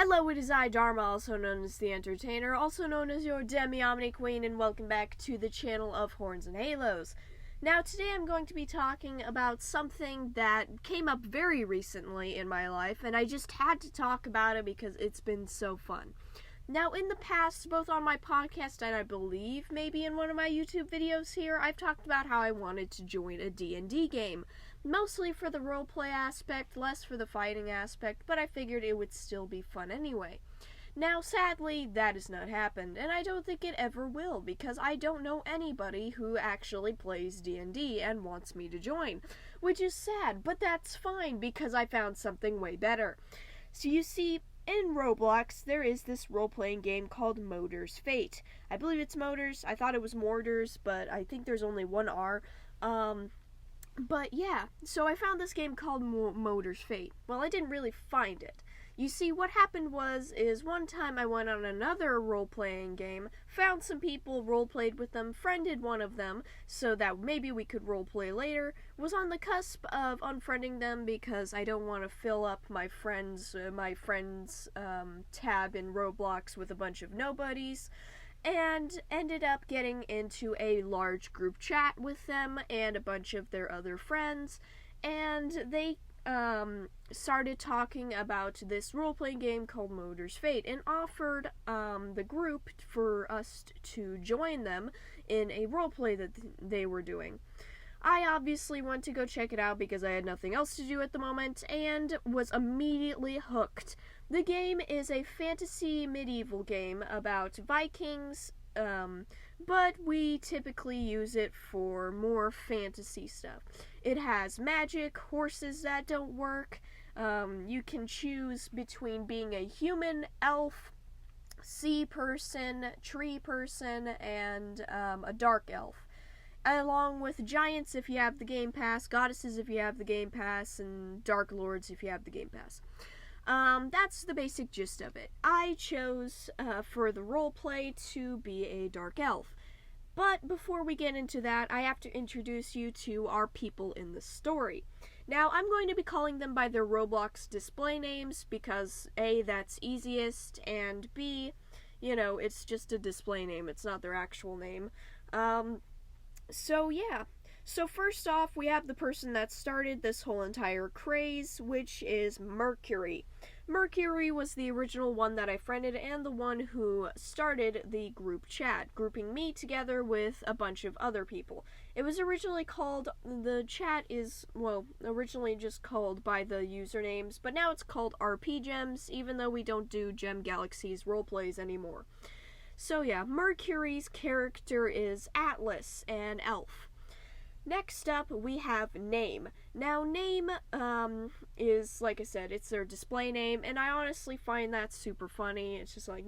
Hello, it is I, Dharma, also known as the Entertainer, also known as your Demi-Omni Queen, and welcome back to the channel of Horns and Halos. Now, today I'm going to be talking about something that came up very recently in my life, and I just had to talk about it because it's been so fun. Now, in the past, both on my podcast and I believe maybe in one of my YouTube videos here, I've talked about how I wanted to join a D&D game. Mostly for the roleplay aspect, less for the fighting aspect, but I figured it would still be fun anyway. Now, sadly, that has not happened, and I don't think it ever will, because I don't know anybody who actually plays D&D and wants me to join, which is sad, but that's fine, because I found something way better. So you see, in Roblox, there is this role-playing game called Modir's Fate. I believe it's Motors. I thought it was Morders, but I think there's only one R. But yeah, so I found this game called Modir's Fate. Well, I didn't really find it. You see, what happened is one time I went on another role-playing game, found some people, role-played with them, friended one of them, so that maybe we could role-play later, was on the cusp of unfriending them because I don't want to fill up my friends' tab in Roblox with a bunch of nobodies, and ended up getting into a large group chat with them and a bunch of their other friends, and they started talking about this role-playing game called Modir's Fate and offered the group for us to join them in a roleplay that they were doing. I obviously went to go check it out because I had nothing else to do at the moment and was immediately hooked. The game is a fantasy medieval game about Vikings, but we typically use it for more fantasy stuff. It has magic, horses that don't work. You can choose between being a human, elf, sea person, tree person, and a dark elf. Along with giants if you have the Game Pass, goddesses if you have the Game Pass, and dark lords if you have the Game Pass. That's the basic gist of it. I chose, for the roleplay, to be a dark elf. But before we get into that, I have to introduce you to our people in the story. Now, I'm going to be calling them by their Roblox display names because A, that's easiest, and B, it's just a display name, it's not their actual name. So yeah. So first off, we have the person that started this whole entire craze, which is Mercury. Mercury was the original one that I friended and the one who started the group chat, grouping me together with a bunch of other people. It was originally called, the chat is, originally just called by the usernames, but now it's called RP Gems, even though we don't do Gem Galaxy's roleplays anymore. So yeah, Mercury's character is Atlas, an elf. Next up, we have Name. Now, Name is, like I said, it's their display name, and I honestly find that super funny. It's just like,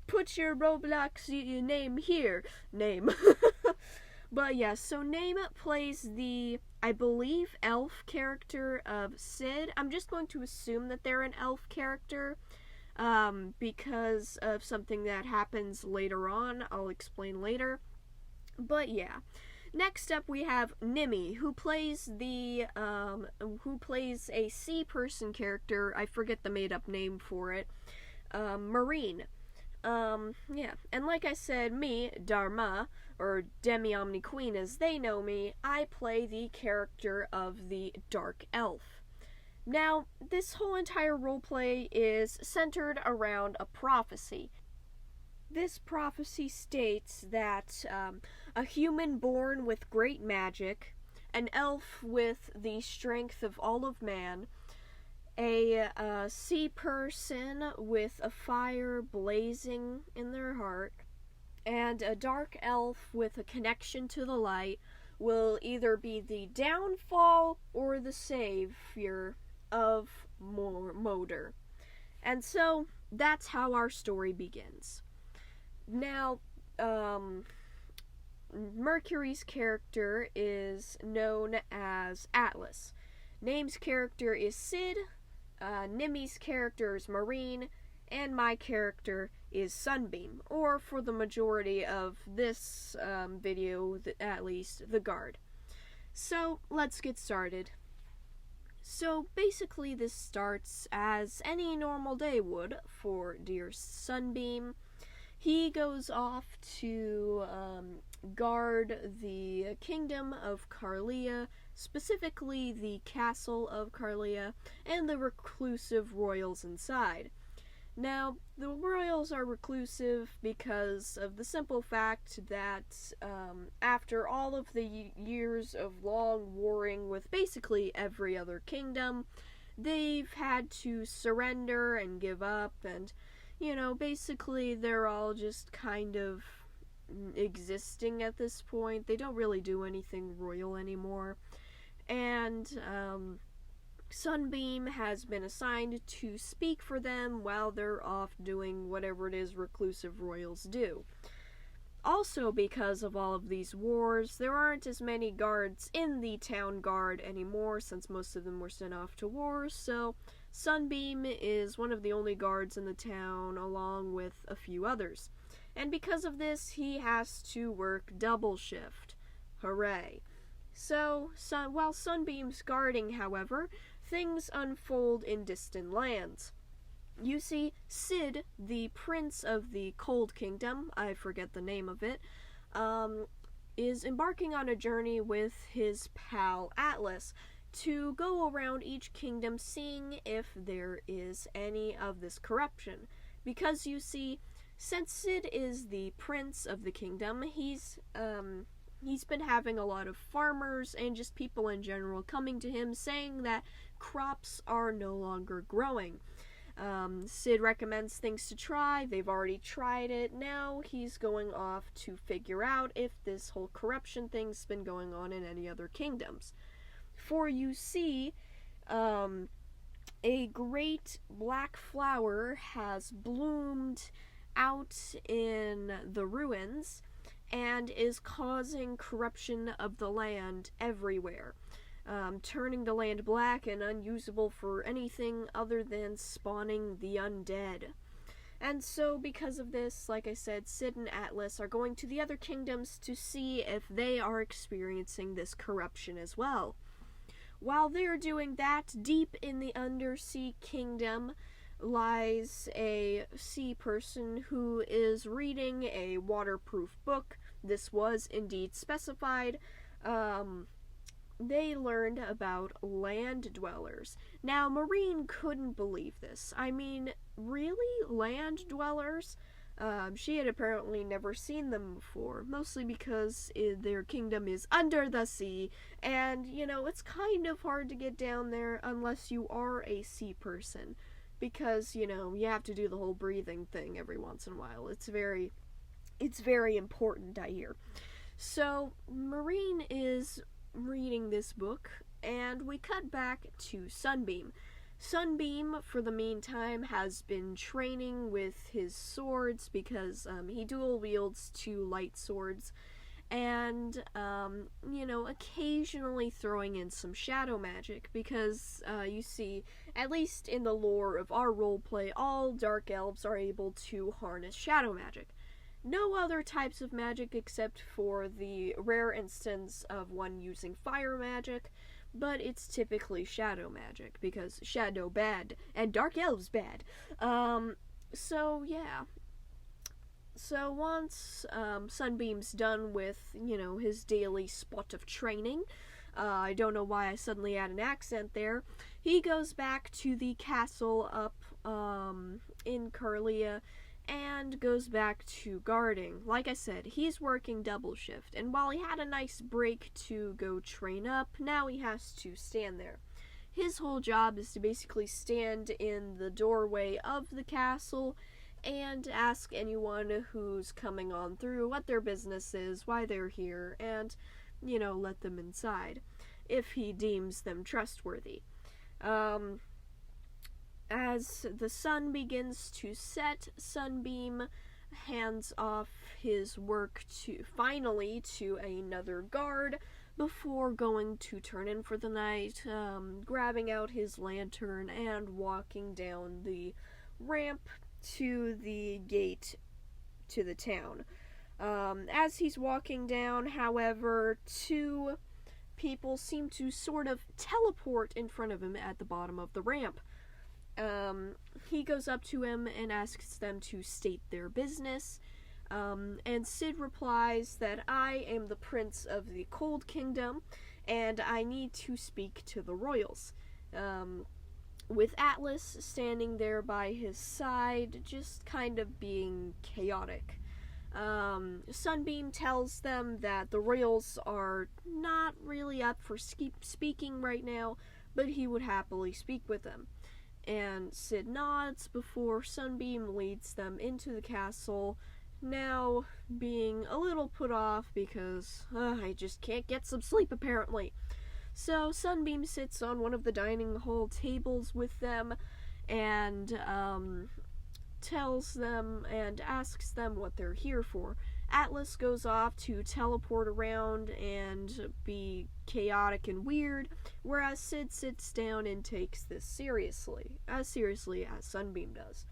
put your Roblox name here, Name. But yeah, so Name plays the, I believe, elf character of Sid. I'm just going to assume that they're an elf character, because of something that happens later on. I'll explain later. But yeah. Next up, we have Nimmy, who plays a sea person character. I forget the made-up name for it. Marine. Yeah. And like I said, me, Dharma, or Demi-Omni Queen as they know me, I play the character of the Dark Elf. Now, this whole entire roleplay is centered around a prophecy. This prophecy states that a human born with great magic, an elf with the strength of all of man, a sea person with a fire blazing in their heart, and a dark elf with a connection to the light will either be the downfall or the savior of Modir. And so, that's how our story begins. Now, Mercury's character is known as Atlas. Name's character is Sid, Nimmy's character is Marine, and my character is Sunbeam, or for the majority of this video, at least, the Guard. So, let's get started. So basically this starts as any normal day would for dear Sunbeam. He goes off to guard the kingdom of Carlia, specifically the castle of Carlia, and the reclusive royals inside. Now, the royals are reclusive because of the simple fact that after all of the years of long warring with basically every other kingdom, they've had to surrender and give up, and, basically they're all just kind of existing at this point. They don't really do anything royal anymore. And, Sunbeam has been assigned to speak for them while they're off doing whatever it is reclusive royals do. Also, because of all of these wars, there aren't as many guards in the town guard anymore, since most of them were sent off to war, so Sunbeam is one of the only guards in the town, along with a few others. And because of this, he has to work double shift. Hooray. So, while Sunbeam's guarding, however, things unfold in distant lands. You see, Sid, the prince of the Cold Kingdom, I forget the name of it, is embarking on a journey with his pal Atlas to go around each kingdom seeing if there is any of this corruption. Because, you see, since Sid is the prince of the kingdom, he's been having a lot of farmers and just people in general coming to him saying that crops are no longer growing. Sid recommends things to try. They've already tried it. Now he's going off to figure out if this whole corruption thing's been going on in any other kingdoms. For you see, a great black flower has bloomed out in the ruins and is causing corruption of the land everywhere, turning the land black and unusable for anything other than spawning the undead. And so, because of this, like I said, Sid and Atlas are going to the other kingdoms to see if they are experiencing this corruption as well. While they're doing that, deep in the Undersea Kingdom lies a sea person who is reading a waterproof book. This was indeed specified. They learned about land dwellers. Now, Marine couldn't believe this. I mean, really? Land dwellers? She had apparently never seen them before, mostly because their kingdom is under the sea, and, it's kind of hard to get down there unless you are a sea person, because, you have to do the whole breathing thing every once in a while. It's very important, I hear. So, Marine is reading this book, and we cut back to Sunbeam. Sunbeam, for the meantime, has been training with his swords because he dual wields 2 light swords, and, occasionally throwing in some shadow magic because, you see, at least in the lore of our roleplay, all dark elves are able to harness shadow magic. No other types of magic except for the rare instance of one using fire magic, but it's typically shadow magic, because shadow bad, and dark elves bad. So yeah. So once, Sunbeam's done with, his daily spot of training, I don't know why I suddenly had an accent there, he goes back to the castle up, in Carlia, and goes back to guarding. Like I said, he's working double shift, and while he had a nice break to go train up, now he has to stand there. His whole job is to basically stand in the doorway of the castle and ask anyone who's coming on through what their business is, why they're here, and, let them inside, if he deems them trustworthy. As the sun begins to set, Sunbeam hands off his work finally to another guard before going to turn in for the night, grabbing out his lantern and walking down the ramp to the gate to the town. As he's walking down, however, 2 people seem to sort of teleport in front of him at the bottom of the ramp. He goes up to him and asks them to state their business, and Sid replies that I am the Prince of the Cold Kingdom, and I need to speak to the royals. With Atlas standing there by his side, just kind of being chaotic. Sunbeam tells them that the royals are not really up for speaking right now, but he would happily speak with them. And Sid nods before Sunbeam leads them into the castle, now being a little put off because I just can't get some sleep apparently. So Sunbeam sits on one of the dining hall tables with them and tells them and asks them what they're here for. Atlas goes off to teleport around and be chaotic and weird, whereas Sid sits down and takes this seriously as Sunbeam does.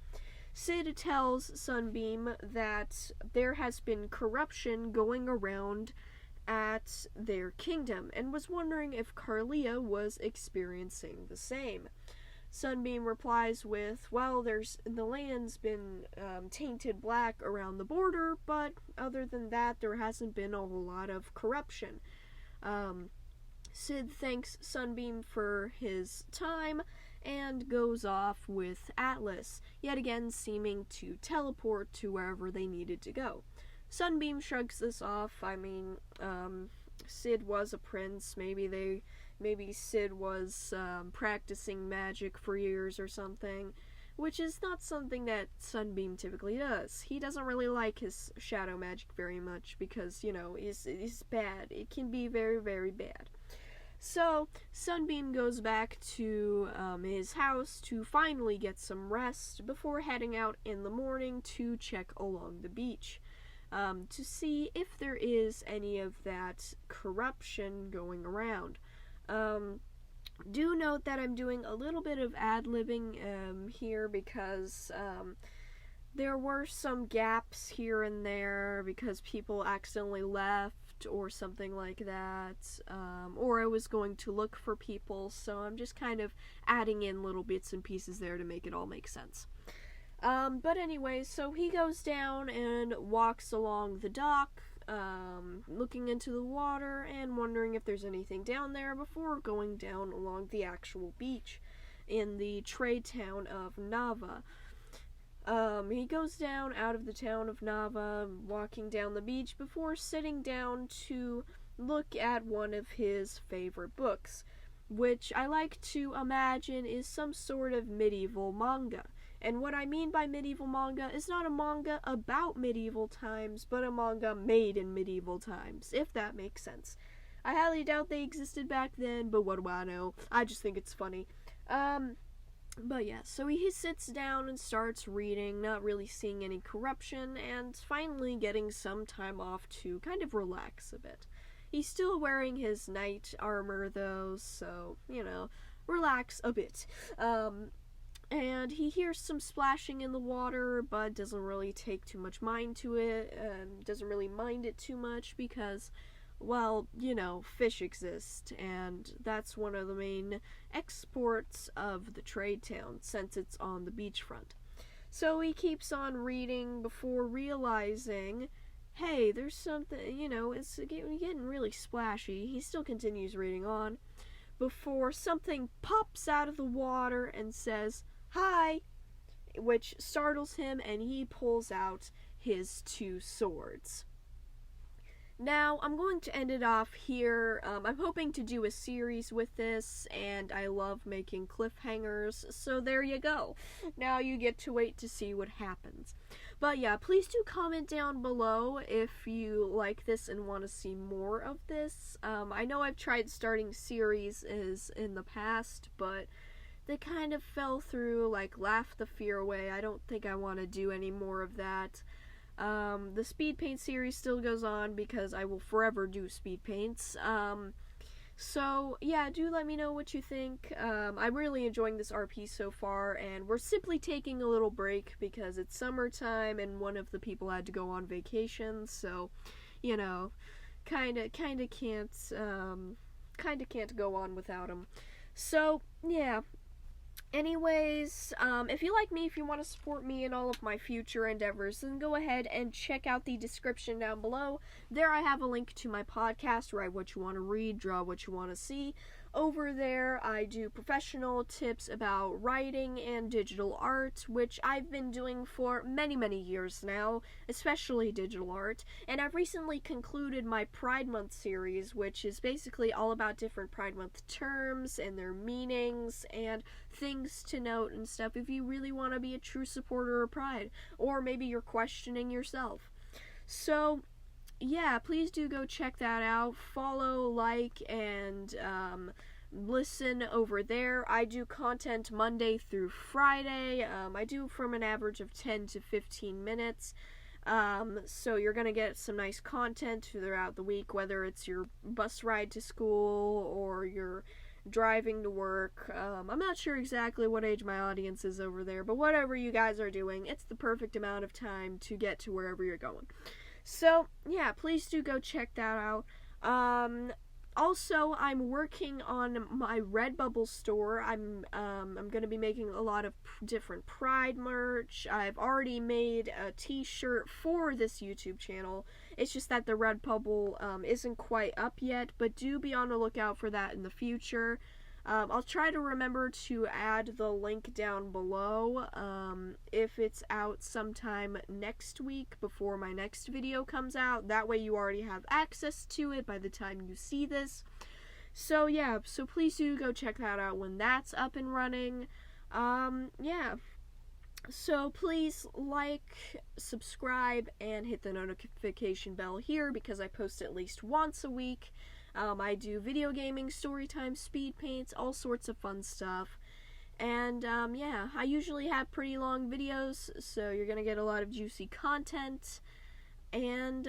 Sid tells Sunbeam that there has been corruption going around at their kingdom and was wondering if Carlia was experiencing the same. Sunbeam replies with, well, the land's been tainted black around the border, but other than that, there hasn't been a whole lot of corruption. Sid thanks Sunbeam for his time and goes off with Atlas, yet again seeming to teleport to wherever they needed to go. Sunbeam shrugs this off. I mean, Sid was a prince. Maybe Sid was practicing magic for years or something, which is not something that Sunbeam typically does. He doesn't really like his shadow magic very much because, it's bad. It can be very, very bad. So, Sunbeam goes back to his house to finally get some rest before heading out in the morning to check along the beach. To see if there is any of that corruption going around. Do note that I'm doing a little bit of ad-libbing here because there were some gaps here and there because people accidentally left or something like that, or I was going to look for people, so I'm just kind of adding in little bits and pieces there to make it all make sense. But anyway, so he goes down and walks along the dock, looking into the water and wondering if there's anything down there before going down along the actual beach in the trade town of Nava. He goes down out of the town of Nava, walking down the beach before sitting down to look at one of his favorite books, which I like to imagine is some sort of medieval manga. And what I mean by medieval manga is not a manga about medieval times, but a manga made in medieval times, if that makes sense. I highly doubt they existed back then, but what do I know? I just think it's funny. But yeah, so he sits down and starts reading, not really seeing any corruption, and finally getting some time off to kind of relax a bit. He's still wearing his knight armor though, so, relax a bit. And he hears some splashing in the water, but doesn't really take too much mind to it, doesn't really mind it too much because, well, fish exist, and that's one of the main exports of the trade town, since it's on the beachfront. So he keeps on reading before realizing, hey, there's something, it's getting really splashy. He still continues reading on, before something pops out of the water and says, hi, which startles him, and he pulls out his two swords. Now, I'm going to end it off here. I'm hoping to do a series with this, and I love making cliffhangers, so there you go. Now you get to wait to see what happens. But yeah, please do comment down below if you like this and want to see more of this. I know I've tried starting series in the past, but they kind of fell through, like Laugh the Fear Away. I don't think I want to do any more of that. The Speedpaint series still goes on because I will forever do Speedpaints. So yeah, do let me know what you think. I'm really enjoying this RP so far, and we're simply taking a little break because it's summertime and one of the people had to go on vacation, so, kinda can't, kind of can't go on without them. So, yeah. Anyways, if you like me, if you want to support me in all of my future endeavors, then go ahead and check out the description down below. There I have a link to my podcast, write what you want to read, draw what you want to see. Over there, I do professional tips about writing and digital art, which I've been doing for many, many years now, especially digital art. And I've recently concluded my Pride Month series, which is basically all about different Pride Month terms and their meanings and things to note and stuff if you really want to be a true supporter of Pride, or maybe you're questioning yourself. So, yeah, please do go check that out. Follow, like, and listen over there. I do content Monday through Friday. I do from an average of 10 to 15 minutes. So you're going to get some nice content throughout the week, whether it's your bus ride to school or you're driving to work. I'm not sure exactly what age my audience is over there, but whatever you guys are doing, it's the perfect amount of time to get to wherever you're going. So, yeah, please do go check that out. Also, I'm working on my Redbubble store. I'm going to be making a lot of different Pride merch. I've already made a t-shirt for this YouTube channel. It's just that the Redbubble isn't quite up yet, but do be on the lookout for that in the future. I'll try to remember to add the link down below if it's out sometime next week before my next video comes out. That way you already have access to it by the time you see this. So yeah, so please do go check that out when that's up and running. Yeah. So please like, subscribe, and hit the notification bell here because I post at least once a week. I do video gaming, storytime, Speedpaints, all sorts of fun stuff. And, yeah, I usually have pretty long videos, so you're gonna get a lot of juicy content. And,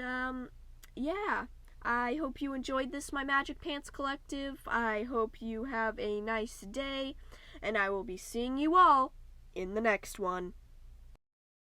yeah, I hope you enjoyed this, my Magic Pants Collective. I hope you have a nice day, and I will be seeing you all in the next one.